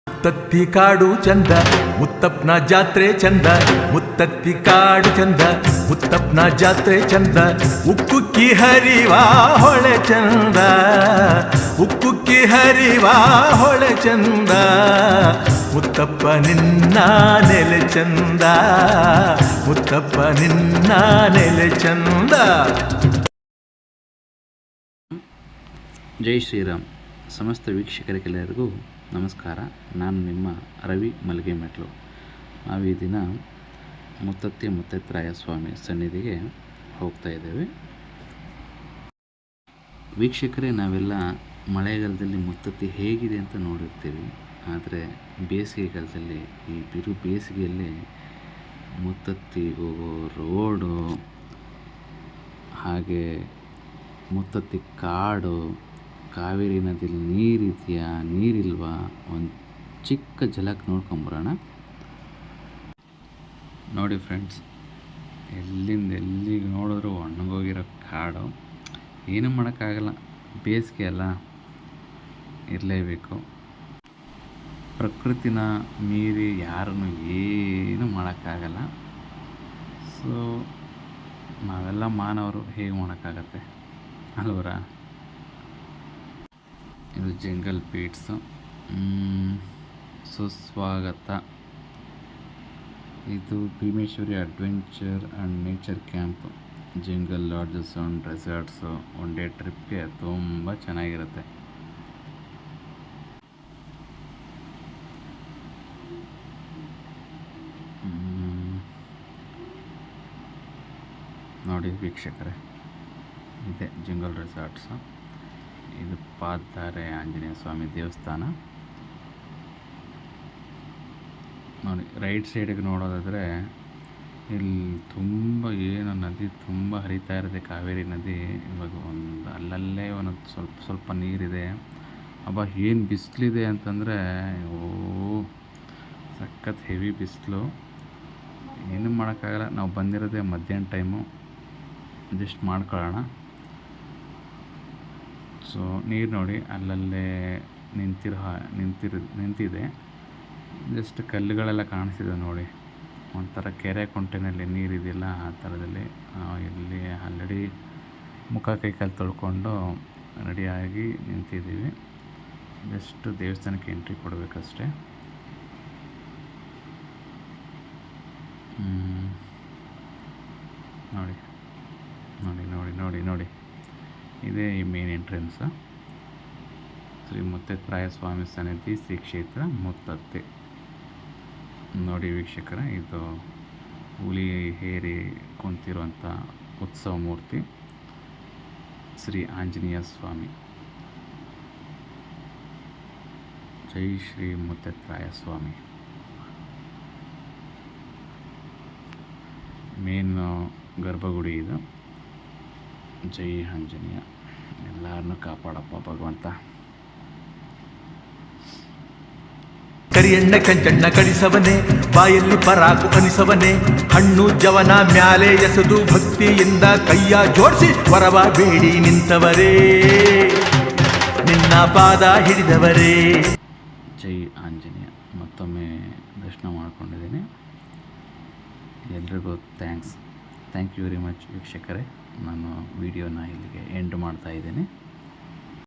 ಮುತ್ತತ್ತಿ ಕಾಡು ಚಂದ ಮುತ್ತಪ್ಪನ ಜಾತ್ರೆ ಚಂದ, ಮುತ್ತತ್ತಿ ಕಾಡು ಚಂದ ಮುತ್ತಪ್ಪನ ಜಾತ್ರೆ ಚಂದ, ಉಕ್ಕುಕ್ಕಿ ಹರಿವಾ ಹೊಳೆ ಚಂದ, ಉಕ್ಕುಕ್ಕಿ ಹರಿವಾ ಹೊಳೆ ಚಂದ, ಮುತ್ತಪ್ಪ ನಿನ್ನ ನೆಲೆ ಚಂದ, ಮುತ್ತಪ್ಪ ನಿನ್ನ ನೆಲೆ ಚಂದ. ಜೈ ಶ್ರೀರಾಮ್. ಸಮಸ್ತ ವೀಕ್ಷಕರಿಗೆಲ್ಲರಿಗೂ ನಮಸ್ಕಾರ. ನಾನು ನಿಮ್ಮ ರವಿ ಮಲ್ಗೆಮೆಟ್ಲು. ನಾವು ಈ ದಿನ ಮುತ್ತತ್ತಿ ಮುತ್ತೈತರಾಯ ಸ್ವಾಮಿ ಸನ್ನಿಧಿಗೆ ಹೋಗ್ತಾ ಇದ್ದೇವೆ. ವೀಕ್ಷಕರೇ, ನಾವೆಲ್ಲ ಮಳೆಗಾಲದಲ್ಲಿ ಮುತ್ತತ್ತಿ ಹೇಗಿದೆ ಅಂತ ನೋಡಿರ್ತೀವಿ. ಆದರೆ ಬೇಸಿಗೆಗಾಲದಲ್ಲಿ, ಈ ಬಿರು ಬೇಸಿಗೆಯಲ್ಲಿ ಮುತ್ತತ್ತಿಗೆ ಹೋಗೋ ರೋಡು, ಹಾಗೆ ಮುತ್ತತ್ತಿ ಕಾಡು, ಕಾವೇರಿ ನದಿಯಲ್ಲಿ ನೀರಿದೆಯಾ ನೀರಿಲ್ವಾ, ಒಂದು ಚಿಕ್ಕ ಝಲಕ್ ನೋಡ್ಕೊಂಬರೋಣ. ನೋಡಿ ಫ್ರೆಂಡ್ಸ್, ಎಲ್ಲಿಂದ ಎಲ್ಲಿಗೆ ನೋಡಿದ್ರು ಒಣಗೋಗಿರೋ ಕಾಡು. ಏನೂ ಮಾಡೋಕ್ಕಾಗಲ್ಲ, ಬೇಸಿಗೆ ಅಲ್ಲ, ಇರಲೇಬೇಕು. ಪ್ರಕೃತಿನ ಮೀರಿ ಯಾರನ್ನು ಏನೂ ಮಾಡೋಕ್ಕಾಗಲ್ಲ. ಸೊ ನಾವೆಲ್ಲ ಮಾನವರು ಹೇಗೆ ಮಾಡೋಕ್ಕಾಗತ್ತೆ ಅಲ್ವರ. ಇದು ಜಂಗಲ್ ಬೀಟ್ಸು. ಸುಸ್ವಾಗತ. ಇದು Bheemeshwari adventure and nature camp, jungle lodges and resorts. One day ಟ್ರಿಪ್ಗೆ ತುಂಬ ಚೆನ್ನಾಗಿರುತ್ತೆ. ನೋಡಿ ವೀಕ್ಷಕರೇ, ಇದೆ ಜಂಗಲ್ ರೆಸಾರ್ಟ್ಸು. ಇದು ಪಾದಾರೆ ಆಂಜನೇಯ ಸ್ವಾಮಿ ದೇವಸ್ಥಾನ. ನೋಡಿ, ರೈಟ್ ಸೈಡಿಗೆ ನೋಡೋದಾದರೆ ಇಲ್ಲಿ ತುಂಬ ಏನು ನದಿ ತುಂಬ ಹರಿತಾ ಇರುತ್ತೆ, ಕಾವೇರಿ ನದಿ. ಇವಾಗ ಒಂದು ಅಲ್ಲಲ್ಲೇ ಒಂದೊಂದು ಸ್ವಲ್ಪ ಸ್ವಲ್ಪ ನೀರಿದೆ. ಅಬ್ಬಾ ಏನು ಬಿಸಿಲಿದೆ ಅಂತಂದರೆ, ಸಖತ್ ಹೆವಿ ಬಿಸಿಲು. ಏನೂ ಮಾಡೋಕ್ಕಾಗಲ್ಲ. ನಾವು ಬಂದಿರೋದೇ ಮಧ್ಯಾಹ್ನ ಟೈಮು, ಅಡ್ಜಸ್ಟ್ ಮಾಡ್ಕೊಳ್ಳೋಣ. ಸೊ ನೀರು ನೋಡಿ ಅಲ್ಲಲ್ಲೇ ನಿಂತಿದೆ. ಜಸ್ಟ್ ಕಲ್ಲುಗಳೆಲ್ಲ ಕಾಣಿಸ್ತಿದೆ ನೋಡಿ. ಒಂಥರ ಕೆರೆ ಕೊಂಟೆನಲ್ಲಿ ನೀರಿದೆಯಲ್ಲ, ಆ ಥರದಲ್ಲಿ ಇಲ್ಲಿ ಆಲ್ರೆಡಿ ಮುಖ ಕೈ ಕಾಲು ತೊಳ್ಕೊಂಡು ರೆಡಿಯಾಗಿ ನಿಂತಿದ್ದೀವಿ. ಜಸ್ಟ್ ದೇವಸ್ಥಾನಕ್ಕೆ ಎಂಟ್ರಿ ಕೊಡಬೇಕಷ್ಟೆ. ನೋಡಿ ನೋಡಿ ನೋಡಿ ನೋಡಿ ನೋಡಿ ಇದೇ ಈ ಮೇನ್ ಎಂಟ್ರೆನ್ಸ್. ಶ್ರೀ ಮುತ್ತೈತರಾಯ ಸ್ವಾಮಿ ಸನ್ನಿಧಿ, ಶ್ರೀ ಕ್ಷೇತ್ರ ಮುತ್ತತ್ತಿ. ನೋಡಿ ವೀಕ್ಷಕರ, ಇದು ಹುಲಿ ಹೇರಿ ಕುಂತಿರುವಂಥ ಉತ್ಸವ ಮೂರ್ತಿ ಶ್ರೀ ಆಂಜನೇಯ ಸ್ವಾಮಿ. ಜೈ ಶ್ರೀ ಮುತ್ತೈತರಾಯ ಸ್ವಾಮಿ. ಮೇನ್ ಗರ್ಭಗುಡಿ ಇದು. ಜೈ ಆಂಜನೇಯ, ಎಲ್ಲರನ್ನೂ ಕಾಪಾಡಪ್ಪ ಭಗವಂತ. ಕರಿಯಣ್ಣ ಕಂಚಣ್ಣ ಕಡಿಸವನೇ, ಬಾಯಲ್ಲಿ ಪರಾಕು ಅನಿಸವನೇ, ಹಣ್ಣು ಜವನ ಮ್ಯಾಲೆ ಎಸೆದು ಭಕ್ತಿಯಿಂದ ಕೈಯ ಜೋಡಿಸಿ ವರವ ಬೇಡಿ ನಿಂತವರೇ, ನಿನ್ನ ಪಾದ ಹಿಡಿದವರೇ. ಜೈ ಆಂಜನೇಯ. ಮತ್ತೊಮ್ಮೆ ದರ್ಶನ ಮಾಡ್ಕೊಂಡಿದ್ದೀನಿ. ಎಲ್ರಿಗೂ ಥ್ಯಾಂಕ್ ಯು ವೆರಿ ಮಚ್ ವೀಕ್ಷಕರೇ. ನಾನು ವಿಡಿಯೋನ ಇಲ್ಲಿಗೆ ಎಂಡ್ ಮಾಡ್ತಾ ಇದ್ದೀನಿ.